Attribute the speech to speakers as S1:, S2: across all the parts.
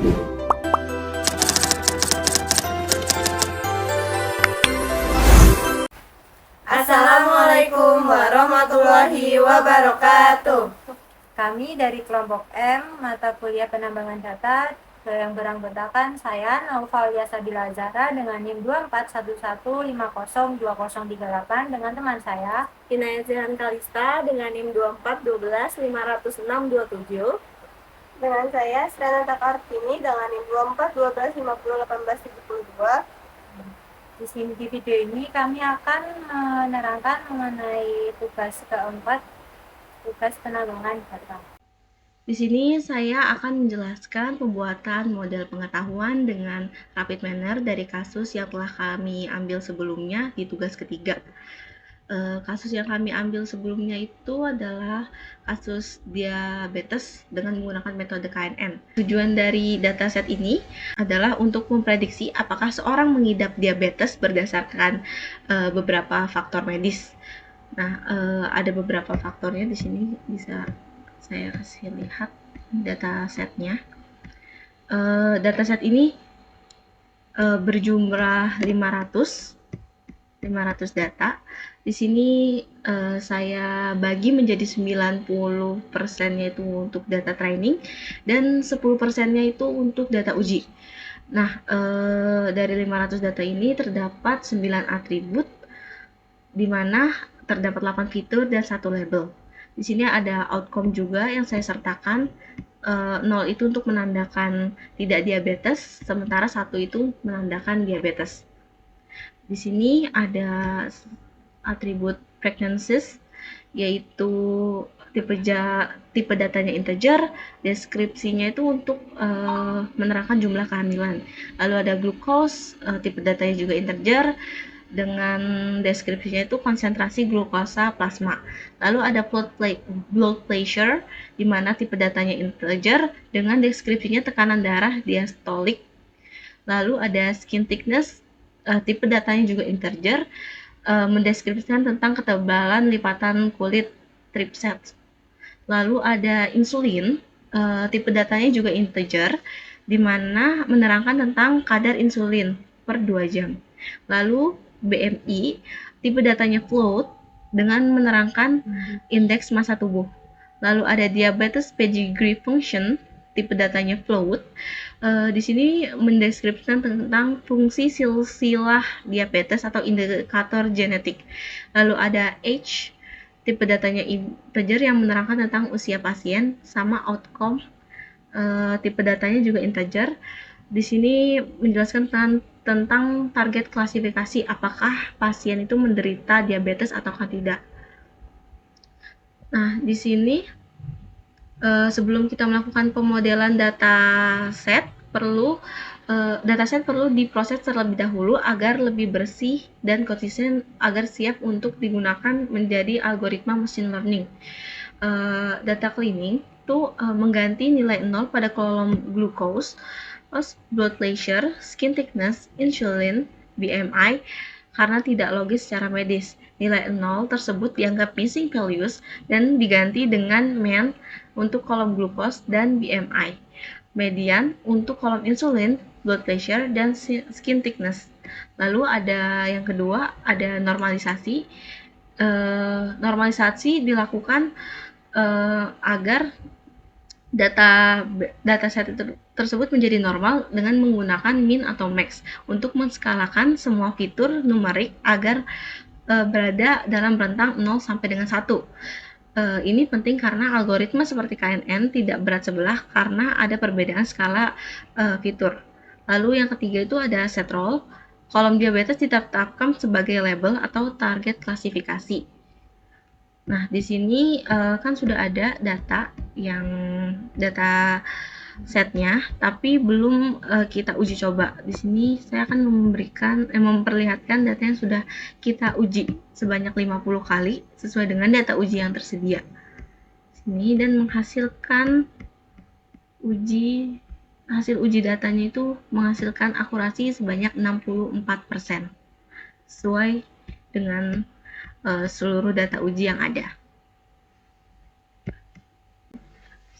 S1: Assalamualaikum warahmatullahi wabarakatuh.
S2: Kami dari kelompok M, mata kuliah penambangan data, yang beranggotakan saya, Naufalia Sabila Zahra, dengan NIM 2411502038, dengan teman saya,
S3: Inayat Zihan Kalista, dengan NIM 241250627.
S4: Dengan saya, Sranata Kartini, dengan NIM 2412501872.
S2: Di video ini kami akan menerangkan mengenai tugas keempat, tugas penambangan data.
S5: Di sini saya akan menjelaskan pembuatan model pengetahuan dengan rapid manner dari kasus yang telah kami ambil sebelumnya di tugas ketiga. Kasus yang kami ambil sebelumnya itu adalah kasus diabetes dengan menggunakan metode KNN. Tujuan dari dataset ini adalah untuk memprediksi apakah seorang mengidap diabetes berdasarkan beberapa faktor medis. Nah, ada beberapa faktornya di sini, bisa saya kasih lihat datasetnya. Dataset ini berjumlah 500 data. Di sini saya bagi menjadi 90%-nya itu untuk data training dan 10%-nya itu untuk data uji. Nah, dari 500 data ini terdapat 9 atribut, di mana terdapat 8 fitur dan 1 label. Di sini ada outcome juga yang saya sertakan. 0 itu untuk menandakan tidak diabetes, sementara 1 itu menandakan diabetes. Di sini ada atribut pregnancies, yaitu tipe datanya integer, deskripsinya itu untuk menerangkan jumlah kehamilan. Lalu ada glucose, tipe datanya juga integer, dengan deskripsinya itu konsentrasi glukosa plasma. Lalu ada blood pressure, di mana tipe datanya integer dengan deskripsinya tekanan darah diastolik. Lalu ada skin thickness, tipe datanya juga integer, mendeskripsikan tentang ketebalan lipatan kulit triceps. Lalu ada insulin, tipe datanya juga integer, di mana menerangkan tentang kadar insulin per 2 jam. Lalu BMI, tipe datanya float, dengan menerangkan indeks massa tubuh. Lalu ada diabetes pedigree function, tipe datanya float. Di sini mendeskripsikan tentang fungsi silsilah diabetes atau indikator genetik. Lalu ada age, tipe datanya integer yang menerangkan tentang usia pasien, sama outcome, tipe datanya juga integer. Di sini menjelaskan tentang target klasifikasi, apakah pasien itu menderita diabetes ataukah tidak. Nah, di sini sebelum kita melakukan pemodelan dataset perlu diproses terlebih dahulu agar lebih bersih dan konsisten, agar siap untuk digunakan menjadi algoritma machine learning. Data cleaning itu mengganti nilai 0 pada kolom glucose, blood pressure, skin thickness, insulin, BMI, karena tidak logis secara medis. Nilai 0 tersebut dianggap missing values dan diganti dengan mean untuk kolom glucose dan BMI, median untuk kolom insulin, blood pressure, dan skin thickness. Lalu ada yang kedua, ada normalisasi. Normalisasi dilakukan agar dataset tersebut menjadi normal dengan menggunakan min atau max untuk menskalakan semua fitur numerik agar berada dalam rentang 0 sampai dengan 1. Ini penting karena algoritma seperti KNN tidak berat sebelah karena ada perbedaan skala fitur. Lalu yang ketiga itu ada set role. Kolom diabetes ditetapkan sebagai label atau target klasifikasi. Nah, di sini kan sudah ada data setnya, tapi belum kita uji coba. Di sini saya akan memperlihatkan data yang sudah kita uji sebanyak 50 kali sesuai dengan data uji yang tersedia. Sini dan menghasilkan hasil uji datanya itu menghasilkan akurasi sebanyak 64% sesuai dengan seluruh data uji yang ada.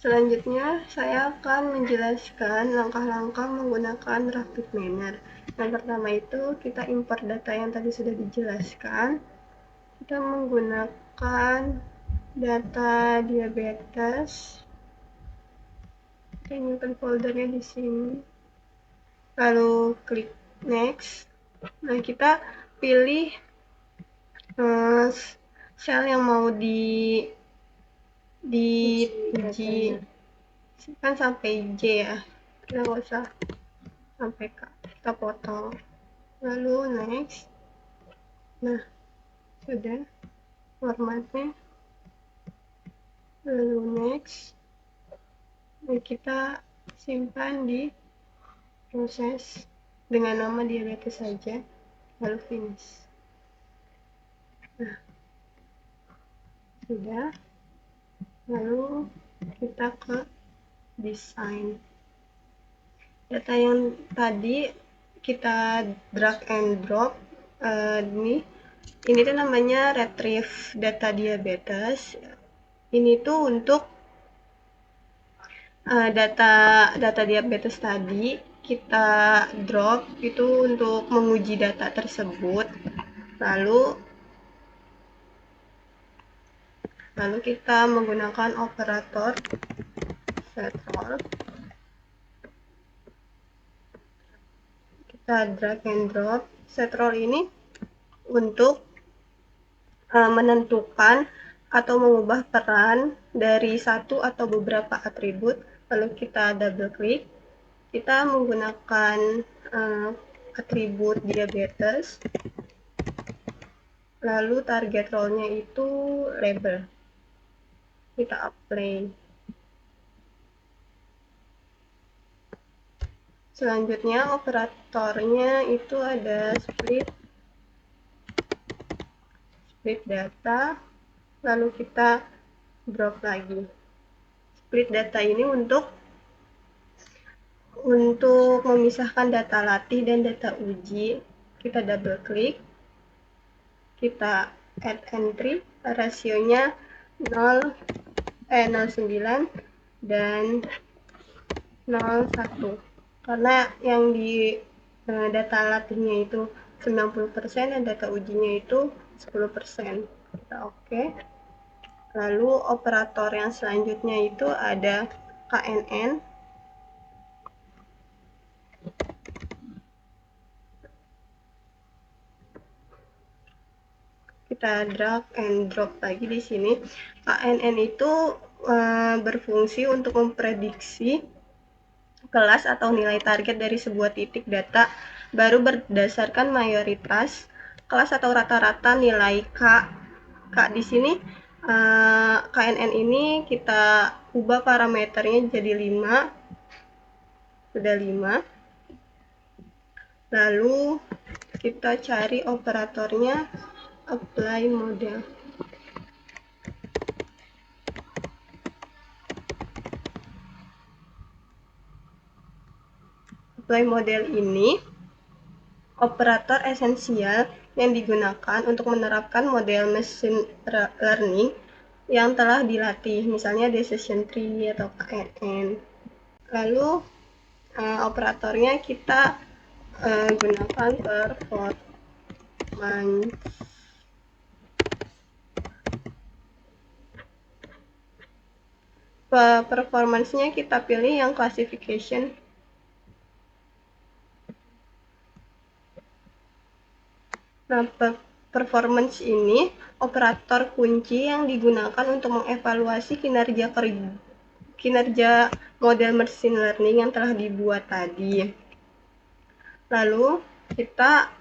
S4: Selanjutnya, saya akan menjelaskan langkah-langkah menggunakan rapid manner. Yang pertama itu, kita import data yang tadi sudah dijelaskan. Kita menggunakan data diabetes. Kita nyimpan foldernya di sini. Lalu klik next. Nah, kita pilih sel yang mau diuji, kan sampai J ya, kita nggak usah sampai K, kita potong. Lalu next. Nah, sudah formatnya. Lalu next. Dan kita simpan di proses dengan nama diabetes saja. Lalu finish. Nah, sudah. Lalu kita ke desain. Data yang tadi kita drag and drop, ini tuh namanya retrieve data diabetes. Ini tuh untuk data diabetes tadi kita drop itu untuk menguji data tersebut. Lalu kita menggunakan operator setrol. Kita drag and drop. Setrol ini untuk menentukan atau mengubah peran dari satu atau beberapa atribut. Lalu kita double klik. Kita menggunakan atribut diabetes. Lalu target role-nya itu label. Kita apply. Selanjutnya operatornya itu ada split data, lalu kita drop lagi. Split data ini untuk memisahkan data latih dan data uji. Kita double klik, kita add entry, rasionya 0,9 dan 0,1. Karena yang di data latihnya itu 90% dan data ujinya itu 10%. Kita oke. Lalu operator yang selanjutnya itu ada KNN. Kita drag and drop lagi di sini. KNN itu berfungsi untuk memprediksi kelas atau nilai target dari sebuah titik data baru berdasarkan mayoritas kelas atau rata-rata nilai K. Di sini KNN ini kita ubah parameternya jadi 5. Sudah 5. Lalu kita cari operatornya apply model. Apply model ini operator esensial yang digunakan untuk menerapkan model machine learning yang telah dilatih, misalnya decision tree atau KNN. Lalu operatornya kita gunakan performance. Performance-nya kita pilih yang classification. Nah, performance ini operator kunci yang digunakan untuk mengevaluasi kinerja model machine learning yang telah dibuat tadi. Lalu kita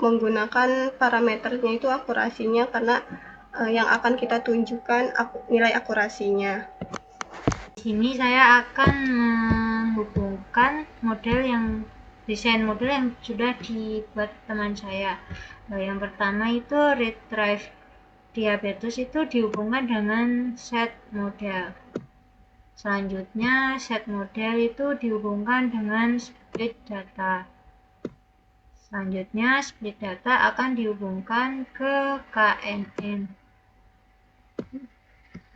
S4: menggunakan parameternya itu akurasinya, karena yang akan kita tunjukkan nilai akurasinya.
S2: Di sini saya akan menghubungkan desain model yang sudah dibuat teman saya. Yang pertama itu retrieve diabetes itu dihubungkan dengan set model. Selanjutnya set model itu dihubungkan dengan split data. Selanjutnya split data akan dihubungkan ke KNN.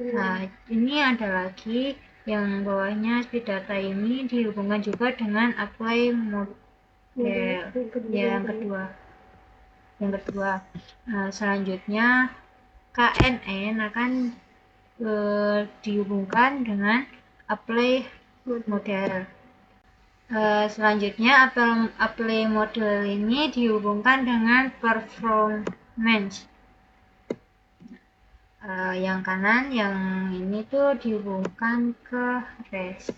S2: Nah, ini ada lagi yang bawahnya speed data ini dihubungkan juga dengan apply model yang kedua. Selanjutnya KNN akan dihubungkan dengan apply model. Selanjutnya apply model ini dihubungkan dengan performance. Yang kanan, yang ini tuh dihubungkan ke res.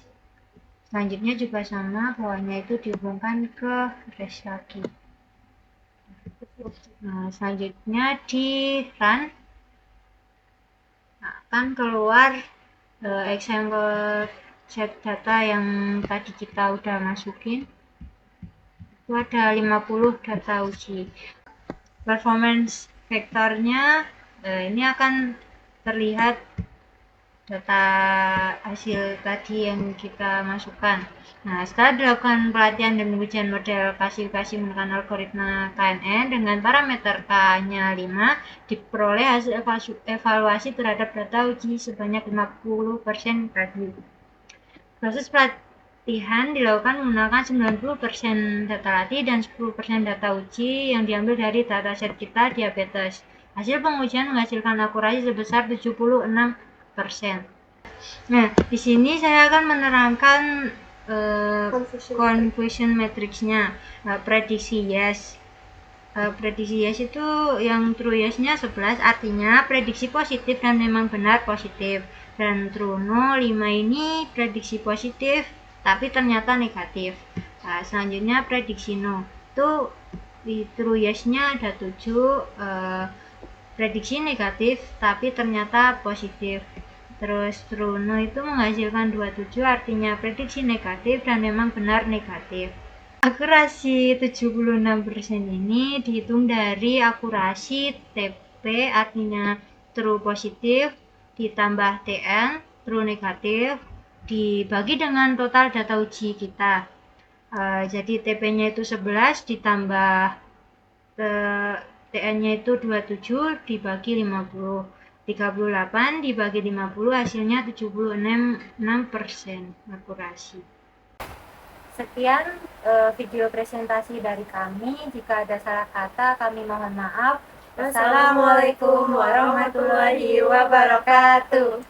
S2: Selanjutnya juga sama, bawahnya itu dihubungkan ke res lagi. Nah, selanjutnya di run akan keluar example set data yang tadi kita udah masukin. Itu ada 50 data uji. Performance vektornya ini akan terlihat data hasil tadi yang kita masukkan. Nah, setelah dilakukan pelatihan dan ujian model klasifikasi menggunakan algoritma KNN dengan parameter K-nya 5, diperoleh hasil evaluasi terhadap data uji sebanyak 50% tadi. Proses pelatihan dilakukan menggunakan 90% data latih dan 10% data uji yang diambil dari dataset kita diabetes. Hasil pengujian menghasilkan akurasi sebesar 76%. Nah, di sini saya akan menerangkan confusion matrixnya. Prediksi yes. Prediksi yes itu yang true yes-nya 11, artinya prediksi positif dan memang benar positif. Dan true no 5 ini prediksi positif tapi ternyata negatif. Selanjutnya prediksi no. Itu di true yes-nya ada 7, prediksi negatif tapi ternyata positif. Terus true no itu menghasilkan 27, artinya prediksi negatif dan memang benar negatif. Akurasi 76% ini dihitung dari akurasi TP, artinya true positif ditambah TN true negatif dibagi dengan total data uji kita. Jadi TP-nya itu 11 ditambah TN-nya itu 27 dibagi 50. 38 dibagi 50 hasilnya 76% akurasi. Sekian video presentasi dari kami. Jika ada salah kata, kami mohon maaf.
S1: Wassalamualaikum warahmatullahi wabarakatuh.